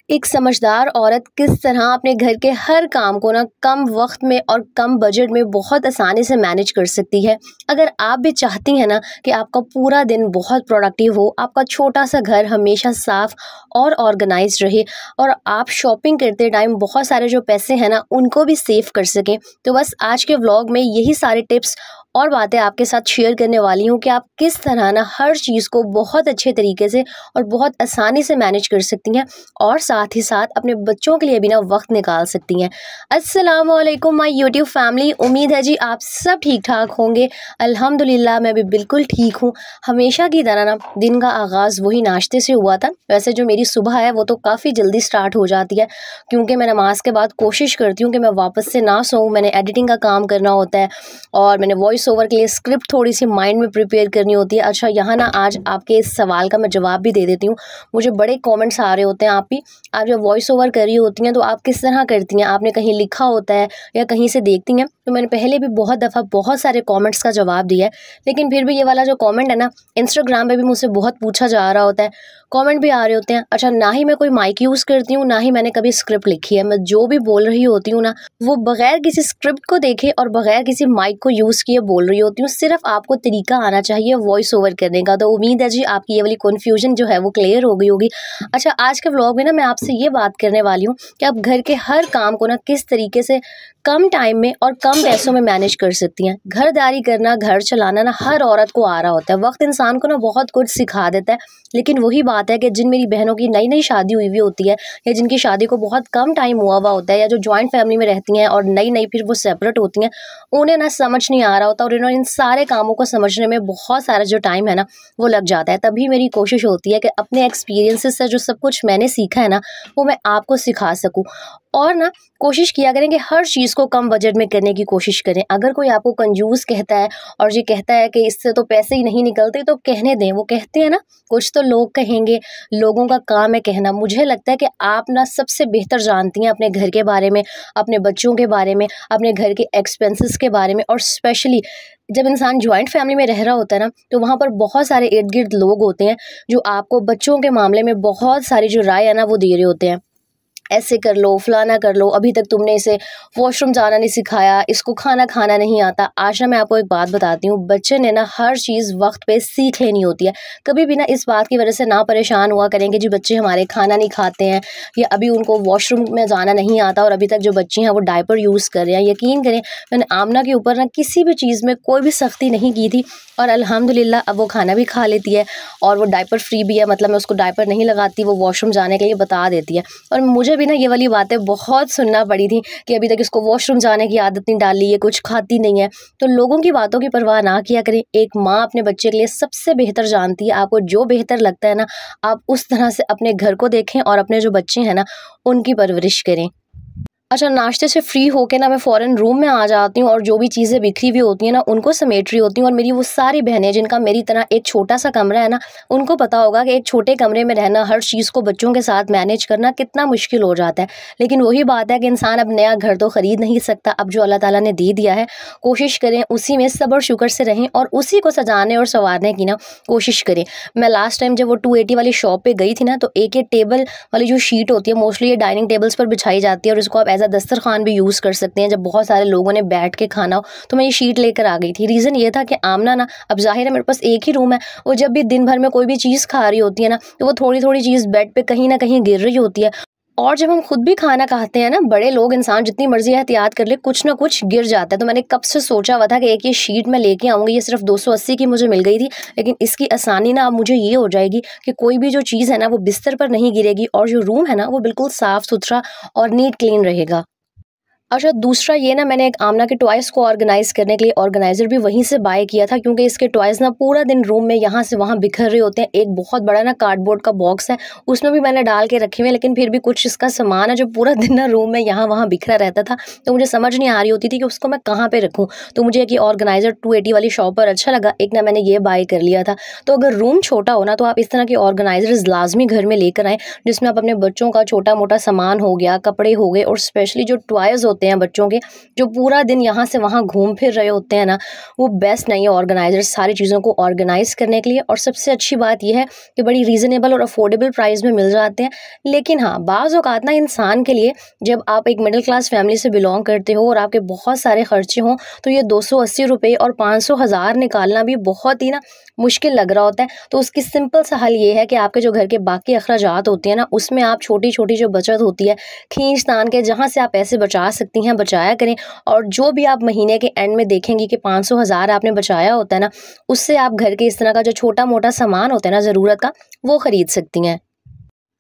एक समझदार औरत किस तरह अपने घर के हर काम को ना कम वक्त में और कम बजट में बहुत आसानी से मैनेज कर सकती है। अगर आप भी चाहती हैं ना कि आपका पूरा दिन बहुत प्रोडक्टिव हो, आपका छोटा सा घर हमेशा साफ और ऑर्गेनाइज रहे और आप शॉपिंग करते टाइम बहुत सारे जो पैसे हैं ना उनको भी सेव कर सकें, तो बस आज के व्लॉग में यही सारे टिप्स और बातें आपके साथ शेयर करने वाली हूँ कि आप किस तरह ना हर चीज़ को बहुत अच्छे तरीके से और बहुत आसानी से मैनेज कर सकती हैं और साथ ही साथ अपने बच्चों के लिए भी ना वक्त निकाल सकती हैं। अस्सलाम वालेकुम माय यूट्यूब फैमिली, उम्मीद है जी आप सब ठीक ठाक होंगे। अल्हम्दुलिल्लाह मैं भी बिल्कुल ठीक हूँ। हमेशा की तरह ना दिन का आगाज़ वही नाश्ते से हुआ था। वैसे जो मेरी सुबह है वो तो काफ़ी जल्दी स्टार्ट हो जाती है, क्योंकि मैं नमाज के बाद कोशिश करती हूँ कि मैं वापस से ना सोऊं। मैंने एडिटिंग का काम करना होता है और मैंने वॉइस ओवर के लिए स्क्रिप्ट थोड़ी सी माइंड में प्रिपेयर करनी होती है। अच्छा, यहाँ ना आज आपके इस सवाल का मैं जवाब भी दे देती हूँ। मुझे बड़े कमेंट्स आ रहे होते हैं, आप जब वॉइस ओवर कर रही होती हैं तो आप किस तरह करती हैं, आपने कहीं लिखा होता है या कहीं से देखती हैं। तो मैंने पहले भी बहुत दफ़ा बहुत सारे कमेंट्स का जवाब दिया है, लेकिन फिर भी ये वाला जो कमेंट है ना, इंस्टाग्राम पे भी मुझसे बहुत पूछा जा रहा होता है, कमेंट भी आ रहे होते हैं। अच्छा, ना ही मैं कोई माइक यूज़ करती हूँ, ना ही मैंने कभी स्क्रिप्ट लिखी है। मैं जो भी बोल रही होती हूँ ना, वो बगैर किसी स्क्रिप्ट को देखे और बगैर किसी माइक को यूज़ किए बोल रही होती हूँ। सिर्फ आपको तरीका आना चाहिए वॉइस ओवर करने का। तो उम्मीद है जी आपकी ये वाली कन्फ्यूजन जो है वो क्लियर हो गई होगी। अच्छा, आज के व्लॉग में ना मैं आपसे ये बात करने वाली हूँ कि आप घर के हर काम को ना किस तरीके से कम टाइम में और कम पैसों में मैनेज कर सकती हैं। घरदारी करना, घर चलाना ना हर औरत को आ रहा होता है। वक्त इंसान को ना बहुत कुछ सिखा देता है, लेकिन वही बात है कि जिन मेरी बहनों की नई नई शादी हुई हुई होती है या जिनकी शादी को बहुत कम टाइम हुआ हुआ होता है या जो जॉइंट फैमिली में रहती हैं और नई नई फिर वो सेपरेट होती हैं, उन्हें ना समझ नहीं आ रहा होता और इन्होंने इन सारे कामों को समझने में बहुत सारा जो टाइम है ना वो लग जाता है। तभी मेरी कोशिश होती है कि अपने एक्सपीरियंसेस से जो सब कुछ मैंने सीखा है ना वो मैं आपको सिखा सकूं। और ना कोशिश किया करें कि हर चीज़ को कम बजट में करने की कोशिश करें। अगर कोई आपको कंजूस कहता है और ये कहता है कि इससे तो पैसे ही नहीं निकलते, तो कहने दें। वो कहते हैं ना, कुछ तो लोग कहेंगे, लोगों का काम है कहना। मुझे लगता है कि आप ना सबसे बेहतर जानती हैं अपने घर के बारे में, अपने बच्चों के बारे में, अपने घर के एक्सपेंसेस के बारे में। और स्पेशली जब इंसान जॉइंट फैमिली में रह रहा होता है ना, तो वहाँ पर बहुत सारे इर्द गिर्द लोग होते हैं जो आपको बच्चों के मामले में बहुत सारी जो राय है ना वो दे रहे होते हैं। ऐसे कर लो, फलाना कर लो, अभी तक तुमने इसे वॉशरूम जाना नहीं सिखाया, इसको खाना खाना नहीं आता। आज ना मैं आपको एक बात बताती हूँ, बच्चे ने ना हर चीज़ वक्त पे सीख लेनी होती है। कभी भी ना इस बात की वजह से ना परेशान हुआ करेंगे जी बच्चे हमारे खाना नहीं खाते हैं या अभी उनको वॉशरूम में जाना नहीं आता और अभी तक जो बच्चे हैं वो डायपर यूज़ कर रहे हैं। यकीन करें, मैंने आमना के ऊपर ना किसी भी चीज़ में कोई भी सख्ती नहीं की थी और अल्हम्दुलिल्लाह अब वो खाना भी खा लेती है और वो डायपर फ्री भी है। मतलब मैं उसको डायपर नहीं लगाती, वो वॉशरूम जाने के लिए बता देती है। और मुझे भी ना ये वाली बातें बहुत सुनना पड़ी थी कि अभी तक इसको वॉशरूम जाने की आदत नहीं डाली, ये कुछ खाती नहीं है। तो लोगों की बातों की परवाह ना किया करें। एक माँ अपने बच्चे के लिए सबसे बेहतर जानती है। आपको जो बेहतर लगता है ना, आप उस तरह से अपने घर को देखें और अपने जो बच्चे हैं ना उनकी परवरिश करें। अच्छा, नाश्ते से फ्री होके ना मैं फ़ौरन रूम में आ जाती हूँ और जो भी चीज़ें बिखरी हुई होती हैं ना उनको समेट रही होती हूँ। और मेरी वो सारी बहनें जिनका मेरी तरह एक छोटा सा कमरा है ना, उनको पता होगा कि एक छोटे कमरे में रहना, हर चीज़ को बच्चों के साथ मैनेज करना कितना मुश्किल हो जाता है। लेकिन वही बात है कि इंसान अब नया घर तो ख़रीद नहीं सकता। अब जो अल्लाह ताला ने दे दिया है, कोशिश करें उसी में सब्र शुक्र से रहें और उसी को सजाने और संवारने की ना कोशिश करें। मैं लास्ट टाइम जब वो 280 वाली शॉप पे गई थी ना, तो एक टेबल वाली जो शीट होती है, मोस्टली ये डाइनिंग टेबल्स पर बिछाई जाती है और इसको आप एज अ दस्तरखान भी यूज़ कर सकते हैं। जब बहुत सारे लोगों ने बैठ के खाना हो, तो मैं ये शीट लेकर आ गई थी। रीज़न ये था कि आमना ना, अब जाहिर है मेरे पास एक ही रूम है, वो जब भी दिन भर में कोई भी चीज़ खा रही होती है ना, तो वो थोड़ी थोड़ी चीज़ बेड पे कहीं ना कहीं गिर रही होती है। और जब हम खुद भी खाना खाते हैं ना, बड़े लोग, इंसान जितनी मर्जी एहतियात कर ले, कुछ ना कुछ गिर जाता है। तो मैंने कब से सोचा हुआ था कि एक ये शीट मैं लेके आऊँगी। ये सिर्फ 280 की मुझे मिल गई थी, लेकिन इसकी आसानी ना अब मुझे ये हो जाएगी कि कोई भी जो चीज़ है ना वो बिस्तर पर नहीं गिरेगी और जो रूम है ना वो बिल्कुल साफ़ सुथरा और नीट क्लीन रहेगा। अच्छा, दूसरा ये ना, मैंने एक आमना के टॉयज़ को ऑर्गेनाइज़ करने के लिए ऑर्गेनाइज़र भी वहीं से बाय किया था, क्योंकि इसके टॉयज़ ना पूरा दिन रूम में यहाँ से वहाँ बिखर रहे होते हैं। एक बहुत बड़ा ना कार्डबोर्ड का बॉक्स है, उसमें भी मैंने डाल के रखे हुए हैं, लेकिन फिर भी कुछ इसका सामान है जो पूरा दिन ना रूम में यहाँ वहाँ बिखरा रहता था। तो मुझे समझ नहीं आ रही होती थी कि उसको मैं कहाँ पे रखूँ। तो मुझे एक ये ऑर्गेनाइज़र 280 वाली शॉप पर अच्छा लगा, एक ना मैंने ये बाय कर लिया था। तो अगर रूम छोटा हो ना, तो आप इस तरह के ऑर्गेनाइज़र्स लाजमी घर में लेकर आएँ, जिसमें आप अपने बच्चों का छोटा मोटा सामान हो गया, कपड़े हो गए और स्पेशली जो टॉयज़ होते हैं बच्चों के, जो पूरा दिन यहाँ से वहाँ घूम फिर रहे होते हैं ना, वो बेस्ट नहीं है ऑर्गेनाइजर सारी चीज़ों को ऑर्गेनाइज करने के लिए। और सबसे अच्छी बात यह है कि बड़ी रीज़नेबल और अफोर्डेबल प्राइस में मिल जाते हैं। लेकिन हाँ, बाज़ औक़ात ना इंसान के लिए, जब आप एक मिडिल क्लास फैमिली से बिलोंग करते हो और आपके बहुत सारे खर्चे हों, तो ये 280 रुपये और 500 हज़ार निकालना भी बहुत ही ना मुश्किल लग रहा होता है। तो उसकी सिंपल सा हल ये है कि आपके जो घर के बाकी अखराजात होते हैं ना, उसमें आप छोटी छोटी जो बचत होती है खींच तान के, जहाँ से आप पैसे बचा सकती हैं बचाया करें। और जो भी आप महीने के एंड में देखेंगी कि 500 हज़ार आपने बचाया होता है ना, उससे आप घर के इस तरह का जो छोटा मोटा सामान होता है ना ज़रूरत का, वो ख़रीद सकती हैं।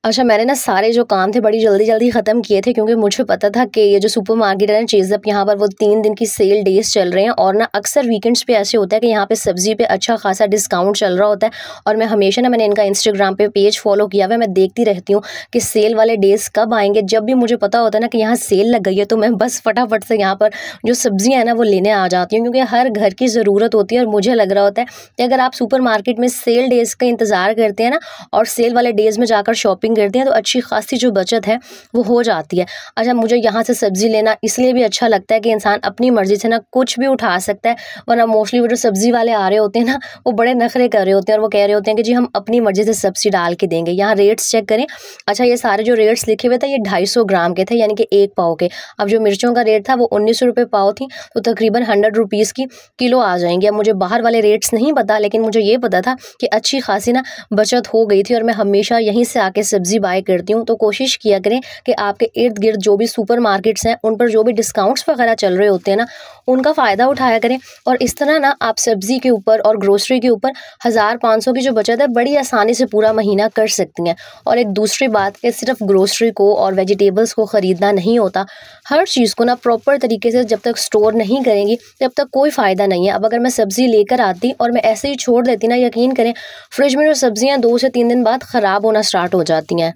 अच्छा, मैंने ना सारे जो काम थे बड़ी जल्दी जल्दी ख़त्म किए थे, क्योंकि मुझे पता था कि ये जो सुपरमार्केट है ना चेज़अप, यहाँ पर वो 3 दिन की सेल डेज़ चल रहे हैं। और ना अक्सर वीकेंड्स पे ऐसे होता है कि यहाँ पे सब्ज़ी पे अच्छा खासा डिस्काउंट चल रहा होता है। और मैं हमेशा ना, मैंने इनका इंस्टाग्राम पे पेज फॉलो किया हुआ है, मैं देखती रहती हूँ कि सेल वाले डेज़ कब आएंगे। जब भी मुझे पता होता है ना कि यहाँ सेल लग गई है, तो मैं बस फटाफट से यहाँ पर जो सब्ज़ियाँ हैं ना वो लेने आ जाती हूँ, क्योंकि हर घर की ज़रूरत होती है। और मुझे लग रहा होता है कि अगर आप सुपरमार्केट में सेल डेज़ का इंतज़ार करते हैं ना और सेल वाले डेज़ में जाकर शॉपिंग करते हैं, तो अच्छी खासी जो बचत है वो हो जाती है। अच्छा, मुझे यहाँ से सब्ज़ी लेना इसलिए भी अच्छा लगता है कि इंसान अपनी मर्ज़ी से ना कुछ भी उठा सकता है। वरना मोस्टली वो जो सब्ज़ी वाले आ रहे होते हैं ना, वो बड़े नखरे कर रहे होते हैं और वो कह रहे होते हैं कि जी हम अपनी मर्ज़ी से सब्ज़ी डाल के देंगे। यहाँ रेट्स चेक करें। अच्छा, ये सारे जो रेट्स लिखे हुए थे ये 250 ग्राम के थे, यानी कि 1 पाव के। अब जो मिर्चों का रेट था वो 19 रुपये पाव थी, तो तकरीबन 100 रुपीज़ की किलो आ जाएंगी। अब मुझे बाहर वाले रेट्स नहीं पता, लेकिन मुझे ये पता था कि अच्छी खासी ना बचत हो गई थी। और मैं हमेशा यहीं से आके सब्ज़ी बाय करती हूँ। तो कोशिश किया करें कि आपके इर्द गिर्द जो भी सुपर मार्केट्स हैं, उन पर जो भी डिस्काउंट्स वगैरह चल रहे होते हैं ना, उनका फ़ायदा उठाया करें। और इस तरह ना आप सब्ज़ी के ऊपर और ग्रोसरी के ऊपर 1500 की जो बचत है बड़ी आसानी से पूरा महीना कर सकती हैं। और एक दूसरी बात कि सिर्फ ग्रोसरी को और वेजिटेबल्स को ख़रीदना नहीं होता, हर चीज़ को ना प्रॉपर तरीके से जब तक स्टोर नहीं करेंगी तब तक कोई फ़ायदा नहीं है। अब अगर मैं सब्ज़ी लेकर आती और मैं ऐसे ही छोड़ देती ना, यकीन करें फ्रिज में जो सब्ज़ियाँ 2 से 3 दिन बाद ख़राब होना स्टार्ट हो जाती हैं।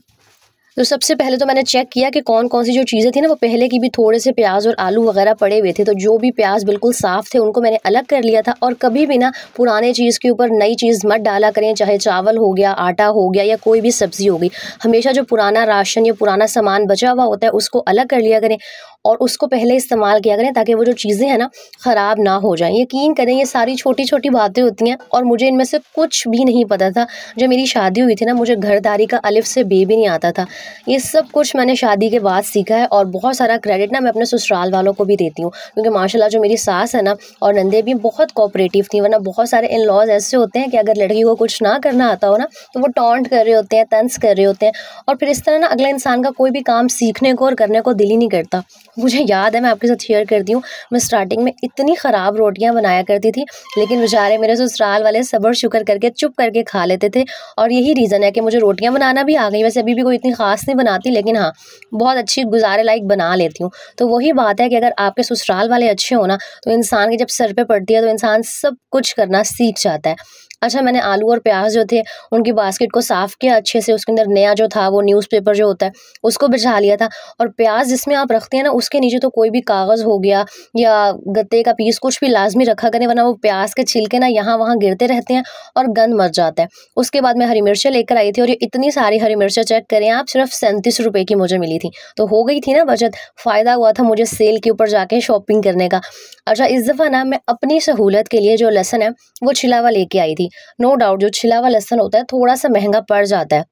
तो सबसे पहले तो मैंने चेक किया कि कौन कौन सी जो चीज़ें थी ना, वो पहले की भी थोड़े से प्याज और आलू वगैरह पड़े हुए थे। तो जो भी प्याज बिल्कुल साफ़ थे उनको मैंने अलग कर लिया था। और कभी भी ना पुराने चीज़ के ऊपर नई चीज़ मत डाला करें, चाहे चावल हो गया, आटा हो गया या कोई भी सब्ज़ी हो गई। हमेशा जो पुराना राशन या पुराना सामान बचा हुआ होता है उसको अलग कर लिया करें और उसको पहले इस्तेमाल किया करें, ताकि वो जो चीज़ें हैं ना ख़राब ना हो जाएँ। यकीन करें ये सारी छोटी छोटी बातें होती हैं और मुझे इनमें से कुछ भी नहीं पता था। जब मेरी शादी हुई थी ना, मुझे घरदारी का अलिफ से बे भी नहीं आता था। ये सब कुछ मैंने शादी के बाद सीखा है। और बहुत सारा क्रेडिट ना मैं अपने ससुराल वालों को भी देती हूँ, क्योंकि माशाल्लाह जो मेरी सास है ना और नंदे भी बहुत कोऑपरेटिव थी। वरना बहुत सारे इन लॉज ऐसे होते हैं कि अगर लड़की को कुछ ना करना आता हो ना, तो वो टॉन्ट कर रहे होते हैं, तंज कर रहे होते हैं। और फिर इस तरह ना अगले इंसान का कोई भी काम सीखने को और करने को दिल ही नहीं करता। मुझे याद है, मैं आपके साथ शेयर करती हूँ, मैं स्टार्टिंग में इतनी ख़राब रोटियाँ बनाया करती थी, लेकिन बेचारे मेरे ससुराल वाले सब्र शुक्र करके चुप करके खा लेते थे। और यही रीज़न है कि मुझे रोटियाँ बनाना भी आ गई। वैसे अभी भी कोई इतनी ख़ास नहीं बनाती, लेकिन हाँ, बहुत अच्छी गुजारे लायक बना लेती हूँ। तो वही बात है कि अगर आपके ससुराल वाले अच्छे हो ना, तो इंसान के जब सर पे पड़ती है तो इंसान सब कुछ करना सीख जाता है। अच्छा, मैंने आलू और प्याज जो थे उनकी बास्केट को साफ़ किया अच्छे से। उसके अंदर नया जो था वो न्यूज़पेपर जो होता है उसको बिछा लिया था। और प्याज जिसमें आप रखते हैं ना, उसके नीचे तो कोई भी कागज़ हो गया या गत्ते का पीस कुछ भी लाजमी रखा करें, वरना वो प्याज के छिलके ना यहाँ वहाँ गिरते रहते हैं और गंद मच जाता है। उसके बाद मैं हरी मिर्चें लेकर आई थी और ये इतनी सारी हरी मिर्चें चेक करें आप, सिर्फ 37 रुपये की मुझे मिली थी। तो हो गई थी ना बचत, फ़ायदा हुआ था मुझे सेल के ऊपर जाके शॉपिंग करने का। अच्छा, इस दफ़ा ना मैं अपनी सहूलत के लिए जो लहसुन है वो छिला हुआ लेके आई थी। नो डाउट जो छिला हुआ लहसुन होता है थोड़ा सा महंगा पड़ जाता है।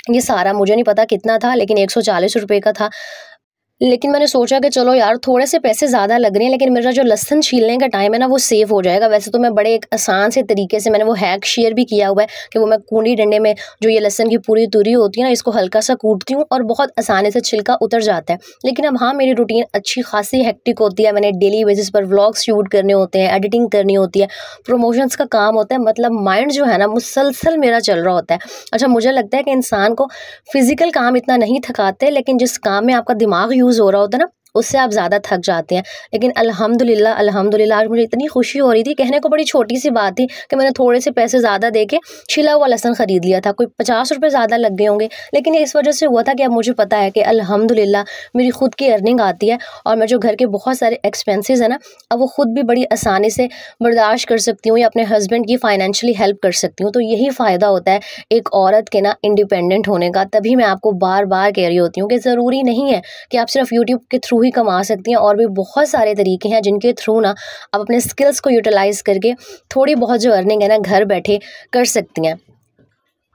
ये सारा मुझे नहीं पता कितना था, लेकिन 140 रुपये का था। लेकिन मैंने सोचा कि चलो यार, थोड़े से पैसे ज़्यादा लग रहे हैं, लेकिन मेरा जो लहसुन छीलने का टाइम है ना वो सेव हो जाएगा। वैसे तो मैं बड़े एक आसान से तरीके से, मैंने वो हैक शेयर भी किया हुआ है कि वो मैं कूंडी डंडे में जो ये लहसुन की पूरी तुरी होती है ना, इसको हल्का सा कूटती हूँ और बहुत आसानी से छिलका उतर जाता है। लेकिन अब हाँ, मेरी रूटीन अच्छी खासी हेक्टिक होती है। मैंने डेली बेसिस पर व्लॉग्स शूट करने होते हैं, एडिटिंग करनी होती है, प्रमोशंस का काम होता है। मतलब माइंड जो है ना मुसलसल मेरा चल रहा होता है। अच्छा, मुझे लगता है कि इंसान को फिजिकल काम इतना नहीं थकाते, लेकिन जिस काम में आपका दिमाग यूज़ हो रहा होता है ना, उससे आप ज़्यादा थक जाते हैं। लेकिन अल्हम्दुलिल्लाह अल्हम्दुलिल्लाह आज मुझे इतनी खुशी हो रही थी, कहने को बड़ी छोटी सी बात थी कि मैंने थोड़े से पैसे ज़्यादा देके छिला हुआ लहसुन ख़रीद लिया था। कोई 50 रुपये ज़्यादा लग गए होंगे, लेकिन ये इस वजह से हुआ था कि अब मुझे पता है कि अल्हम्दुलिल्लाह मेरी खुद की अर्निंग आती है और मैं जो घर के बहुत सारे एक्सपेंसेस हैं ना, अब वो खुद भी बड़ी आसानी से बर्दाश्त कर सकती हूँ या अपने हस्बैंड की फाइनेंशियली हेल्प कर सकती हूँ। तो यही फ़ायदा होता है एक औरत के ना इंडिपेंडेंट होने का। तभी मैं आपको बार बार कह रही होती हूँ कि ज़रूरी नहीं है कि आप सिर्फ यूट्यूब के थ्रू थ्रू ही कमा सकती हैं, और भी बहुत सारे तरीके हैं जिनके थ्रू ना आप अपने स्किल्स को यूटिलाइज़ करके थोड़ी बहुत जो अर्निंग है ना घर बैठे कर सकती हैं।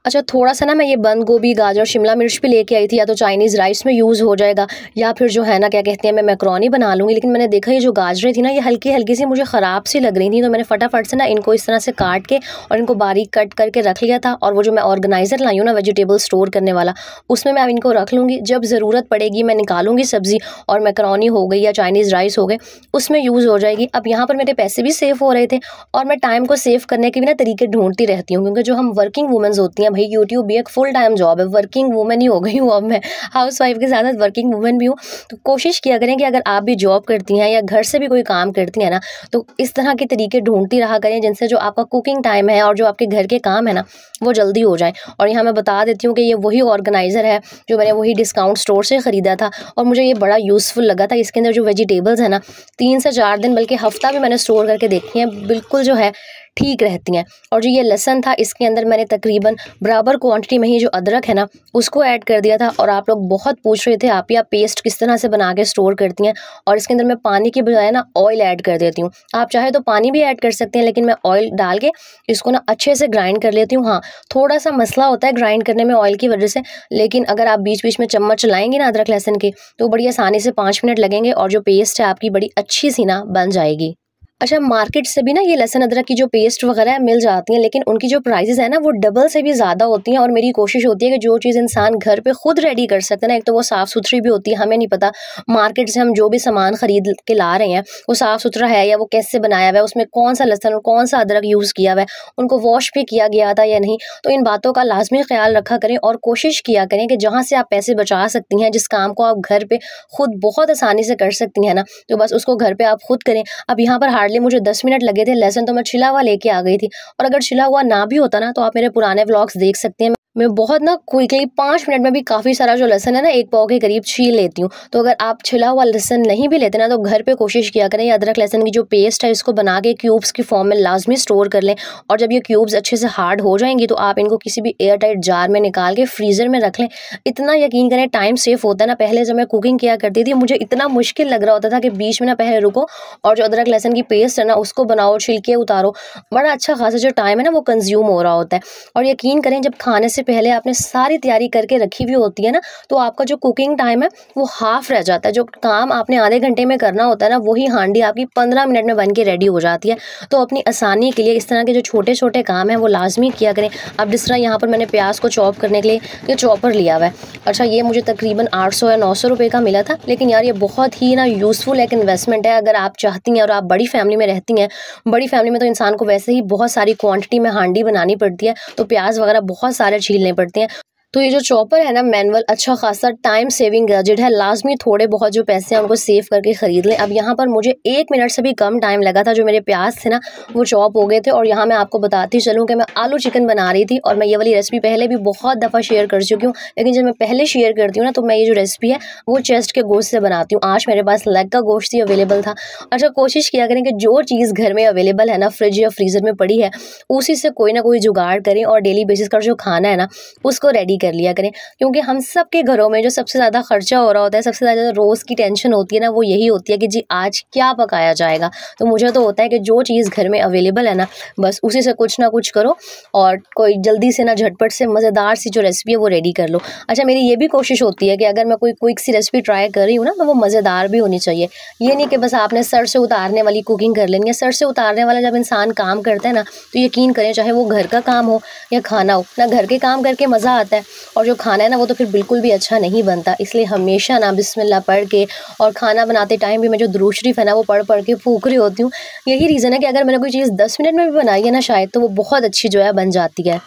अच्छा, थोड़ा-सा ना मैं ये बंद गोभी, गाजर, शिमला मिर्च भी लेके आई थी, या तो चाइनीज़ राइस में यूज़ हो जाएगा, या फिर जो है ना क्या कहते हैं मैं मैकरोनी बना लूँगी। लेकिन मैंने देखा ये जो गाजरें थी ना ये हल्की-हल्की सी मुझे ख़राब सी लग रही थी, तो मैंने फटाफट से ना इनको इस तरह से काट के और इनको बारीक कट करके रख लिया था। और वो जो मैं ऑर्गेनाइज़र लाई हूँ ना वेजिटेबल स्टोर करने वाला, उसमें मैं अब इनको रख लूँगी। जब ज़रूरत पड़ेगी मैं निकालूँगी सब्ज़ी, और मैकरोनी हो गई या चाइनीज़ राइस हो गए उसमें यूज़ हो जाएगी। अब यहाँ पर मेरे पैसे भी सेव हो रहे थे, और मैं टाइम को सेव करने के भी ना तरीके ढूँढती रहती हूँ, क्योंकि जो हम वर्किंग वुमेन्स होती हैं, भाई यूट्यूब भी एक फुल टाइम जॉब है, वर्किंग वुमेन ही हो गई हूँ अब मैं, हाउसवाइफ के साथ साथ वर्किंग वुमेन भी हूँ। तो कोशिश किया करें कि अगर आप भी जॉब करती हैं या घर से भी कोई काम करती हैं ना, तो इस तरह के तरीके ढूंढती रहा करें जिनसे जो आपका कुकिंग टाइम है और जो आपके घर के काम है ना वो जल्दी हो जाए। और यहाँ मैं बता देती हूँ कि ये वही ऑर्गेनाइज़र है जो मैंने वही डिस्काउंट स्टोर से ख़रीदा था, और मुझे ये बड़ा यूज़फुल लगा था। इसके अंदर जो वेजिटेबल्स है ना 3 से 4 दिन बल्कि हफ्ता भी मैंने स्टोर करके देखी हैं, बिल्कुल जो है ठीक रहती हैं। और जो ये लहसुन था इसके अंदर मैंने तकरीबन बराबर क्वांटिटी में ही जो अदरक है ना उसको ऐड कर दिया था। और आप लोग बहुत पूछ रहे थे आप या पेस्ट किस तरह से बना के स्टोर करती हैं, और इसके अंदर मैं पानी की बजाय ना ऑयल ऐड कर देती हूँ। आप चाहे तो पानी भी ऐड कर सकते हैं, लेकिन मैं ऑयल डाल के इसको ना अच्छे से ग्राइंड कर लेती हूँ। हाँ, थोड़ा सा मसला होता है ग्राइंड करने में ऑयल की वजह से, लेकिन अगर आप बीच बीच में चम्मच चलाएंगे ना अदरक लहसुन के, तो बड़ी आसानी से 5 मिनट लगेंगे और जो पेस्ट है आपकी बड़ी अच्छी सी ना बन जाएगी। अच्छा, मार्केट से भी ना ये लहसुन अदरक की जो पेस्ट वगैरह है मिल जाती हैं, लेकिन उनकी जो प्राइसेस है ना वो डबल से भी ज़्यादा होती हैं। और मेरी कोशिश होती है कि जो चीज़ इंसान घर पे खुद रेडी कर सकते हैं ना, एक तो वो साफ़ सुथरी भी होती है। हमें नहीं पता मार्केट से हम जो भी सामान खरीद के ला रहे हैं वो साफ़ सुथरा है या वो कैसे बनाया हुआ है, उसमें कौन सा लहसुन और कौन सा अदरक यूज़ किया हुआ है, उनको वॉश भी किया गया था या नहीं। तो इन बातों का लाजमी ख्याल रखा करें, और कोशिश किया करें कि जहाँ से आप पैसे बचा सकती हैं, जिस काम को आप घर पे खुद बहुत आसानी से कर सकती हैं ना, तो बस उसको घर पे आप खुद करें। अब यहाँ पर हार्डली मुझे 10 मिनट लगे थे। लहसुन तो मैं छिला हुआ लेके आ गई थी, और अगर छिला हुआ ना भी होता ना तो आप मेरे पुराने व्लॉग्स देख सकते हैं। मैं बहुत ना क्विकली 5 मिनट में भी काफ़ी सारा जो लहसुन है ना 1 पाव के करीब छील लेती हूँ। तो अगर आप छिला हुआ लहसुन नहीं भी लेते ना तो घर पे कोशिश किया करें, ये अदरक लहसुन की जो पेस्ट है इसको बना के क्यूब्स की फॉर्म में लाजमी स्टोर कर लें। और जब ये क्यूब्स अच्छे से हार्ड हो जाएंगी तो आप इनको किसी भी एयर टाइट जार में निकाल के फ्रीज़र में रख लें। इतना यकीन करें टाइम सेफ होता है ना। पहले जब मैं कुकिंग किया करती थी मुझे इतना मुश्किल लग रहा होता था कि बीच में ना पहले रुको और जो अदरक लहसुन की पेस्ट है ना उसको बनाओ, छिलके उतारो, बड़ा अच्छा खासा जो टाइम है ना वो कंज्यूम हो रहा होता है। और यकीन करें जब खाने से पहले आपने सारी तैयारी करके रखी हुई होती है ना तो आपका जो कुकिंग टाइम है वो हाफ रह जाता है। जो काम आपने आधे घंटे में करना होता है ना वही हांडी आपकी 15 मिनट में बन के रेडी हो जाती है। तो अपनी आसानी के लिए इस तरह के जो छोटे छोटे काम हैं वो लाजमी किया करें। अब जिस तरह यहाँ पर मैंने प्याज को चॉप करने के लिए ये चॉपर लिया हुआ है। अच्छा, ये मुझे तकरीबन 800 या 900 रुपये का मिला था, लेकिन यार ये बहुत ही ना यूज़फुल एक इन्वेस्टमेंट है। अगर आप चाहती हैं और आप बड़ी फैमिली में रहती हैं, बड़ी फैमिली में तो इंसान को वैसे ही बहुत सारी क्वांटिटी में हांडी बनानी पड़ती है, तो प्याज वगैरह बहुत सारे छीलने पड़ते हैं। तो ये जो चॉपर है ना मैनुअल, अच्छा खासा टाइम सेविंग गैजेट है। लाजमी थोड़े बहुत जो पैसे हैं उनको सेव करके ख़रीद लें। अब यहाँ पर मुझे 1 मिनट से भी कम टाइम लगा था। जो मेरे प्याज थे ना वो चॉप हो गए थे। और यहाँ मैं आपको बताती चलूँ कि मैं आलू चिकन बना रही थी, और मैं ये वाली रेसिपी पहले भी बहुत दफ़ा शेयर कर चुकी हूँ, लेकिन जब मैं पहले शेयर करती हूँ ना तो मैं ये जो रेसिपी है वो चेस्ट के गोश्त से बनाती हूँ। आज मेरे पास लेग का गोश्त ही अवेलेबल था। अच्छा, कोशिश किया करें कि जो चीज़ घर में अवेलेबल है ना फ्रिज या फ्रीज़र में पड़ी है उसी से कोई ना कोई जुगाड़ करें, और डेली बेसिस का जो खाना है ना उसको रेडी कर लिया करें। क्योंकि हम सब के घरों में जो सबसे ज़्यादा खर्चा हो रहा होता है, सबसे ज़्यादा रोज़ की टेंशन होती है ना वो यही होती है कि जी आज क्या पकाया जाएगा। तो मुझे तो होता है कि जो चीज़ घर में अवेलेबल है ना बस उसी से कुछ ना कुछ करो, और कोई जल्दी से ना झटपट से मज़ेदार सी जो रेसिपी है वो रेडी कर लो। अच्छा, मेरी ये भी कोशिश होती है कि अगर मैं कोई क्विक सी रेसिपी ट्राई कर रही हूँ ना तो वो मज़ेदार भी होनी चाहिए। ये नहीं कि बस आपने सर से उतारने वाली कुकिंग कर लेनी है। सर से उतारने वाला जब इंसान काम करता है ना तो यकीन करें चाहे वो घर का काम हो या खाना हो ना, घर के काम करके मज़ा आता है, और जो खाना है ना वो तो फिर बिल्कुल भी अच्छा नहीं बनता। इसलिए हमेशा ना बिस्मिल्लाह पढ़ के, और खाना बनाते टाइम भी मैं जो दुरूद शरीफ है ना वो पढ़ पढ़ के फूक रही होती हूँ। यही रीज़न है कि अगर मैंने कोई चीज़ 10 मिनट में भी बनाई है ना शायद तो वो बहुत अच्छी जो है बन जाती है।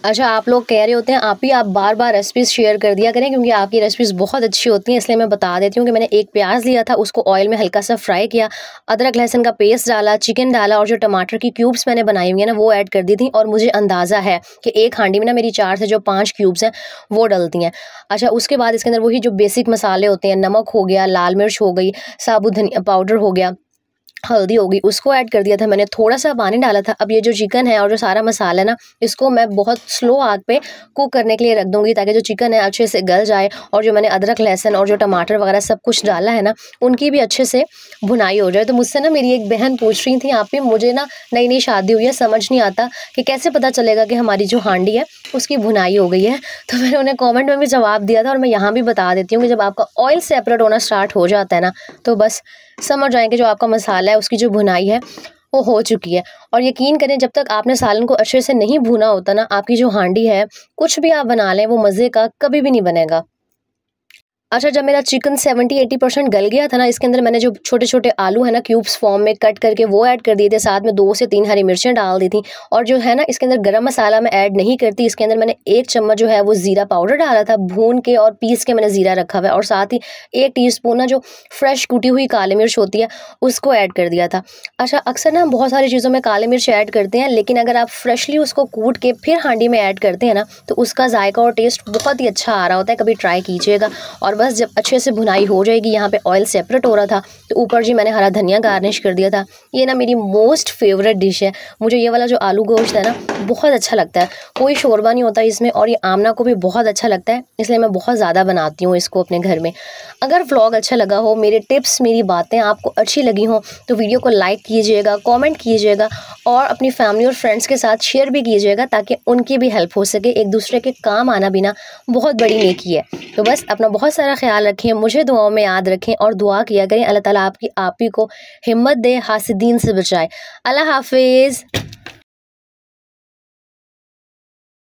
अच्छा, आप लोग कह रहे होते हैं आप बार बार रेसिपीज़ शेयर कर दिया करें क्योंकि आपकी रेसिपीज़ बहुत अच्छी होती हैं, इसलिए मैं बता देती हूँ कि मैंने एक प्याज लिया था, उसको ऑयल में हल्का सा फ्राई किया, अदरक लहसुन का पेस्ट डाला, चिकन डाला, और जो टमाटर की क्यूब्स मैंने बनाई हुई है ना वो ऐड कर दी थी। और मुझे अंदाज़ा है कि एक हांडी में ना मेरी 4 से जो 5 क्यूब्स हैं वो डलती हैं। अच्छा, उसके बाद इसके अंदर वही जो बेसिक मसाले होते हैं, नमक हो गया, लाल मिर्च हो गई, साबुत धनिया पाउडर हो गया, हल्दी होगी उसको ऐड कर दिया था मैंने, थोड़ा सा पानी डाला था। अब ये जो चिकन है और जो सारा मसाला है ना, इसको मैं बहुत स्लो आग पे कुक करने के लिए रख दूंगी, ताकि जो चिकन है अच्छे से गल जाए और जो मैंने अदरक लहसुन और जो टमाटर वगैरह सब कुछ डाला है ना, उनकी भी अच्छे से भुनाई हो जाए। तो मुझसे ना मेरी एक बहन पूछ रही थी, आप भी मुझे ना नई नई शादी हुई है, समझ नहीं आता कि कैसे पता चलेगा कि हमारी जो हांडी है उसकी भुनाई हो गई है। तो मैंने उन्हें कॉमेंट में भी जवाब दिया था, और मैं यहाँ भी बता देती हूँ कि जब आपका ऑयल सेपरेट होना स्टार्ट हो जाता है ना, तो बस समझ जाएंगे जो आपका मसाला है उसकी जो भुनाई है वो हो चुकी है। और यकीन करें, जब तक आपने सालन को अच्छे से नहीं भुना होता ना, आपकी जो हांडी है कुछ भी आप बना लें वो मज़े का कभी भी नहीं बनेगा। अच्छा, जब मेरा चिकन 70-80% गल गया था ना, इसके अंदर मैंने जो छोटे छोटे आलू है ना क्यूब्स फॉर्म में कट करके वो ऐड कर दिए थे, साथ में 2 से 3 हरी मिर्चें डाल दी थी। और जो है ना, इसके अंदर गरम मसाला मैं ऐड नहीं करती, इसके अंदर मैंने 1 चम्मच जो है वो ज़ीरा पाउडर डाला था, भून के और पीस के मैंने ज़ीरा रखा हुआ है, और साथ ही 1 टीस्पून ना जो फ्रेश कुटी हुई काली मिर्च होती है उसको ऐड कर दिया था। अच्छा, अक्सर ना हम बहुत सारी चीज़ों में काली मिर्च ऐड करते हैं, लेकिन अगर आप फ्रेशली उसको कूट के फिर हांडी में ऐड करते हैं ना, तो उसका जायका और टेस्ट बहुत ही अच्छा आ रहा होता है। कभी ट्राई कीजिएगा। और बस जब अच्छे से भुनाई हो जाएगी, यहाँ पे ऑयल सेपरेट हो रहा था, तो ऊपर जी मैंने हरा धनिया गार्निश कर दिया था। ये ना मेरी मोस्ट फेवरेट डिश है, मुझे ये वाला जो आलू गोश्त है ना बहुत अच्छा लगता है, कोई शोरबा नहीं होता इसमें, और ये आमना को भी बहुत अच्छा लगता है, इसलिए मैं बहुत ज़्यादा बनाती हूँ इसको अपने घर में। अगर व्लॉग अच्छा लगा हो, मेरे टिप्स मेरी बातें आपको अच्छी लगी हो, तो वीडियो को लाइक कीजिएगा, कॉमेंट कीजिएगा, और अपनी फैमिली और फ्रेंड्स के साथ शेयर भी कीजिएगा, ताकि उनकी भी हेल्प हो सके। एक दूसरे के काम आना भी ना बहुत बड़ी नेकी है। तो बस अपना बहुत सारा ख्याल रखें, मुझे दुआओं में याद रखें, और दुआ किया करें अल्लाह ताला आप ही को हिम्मत दे, हासिदीन से बचाए। अल्लाह हाफिज़।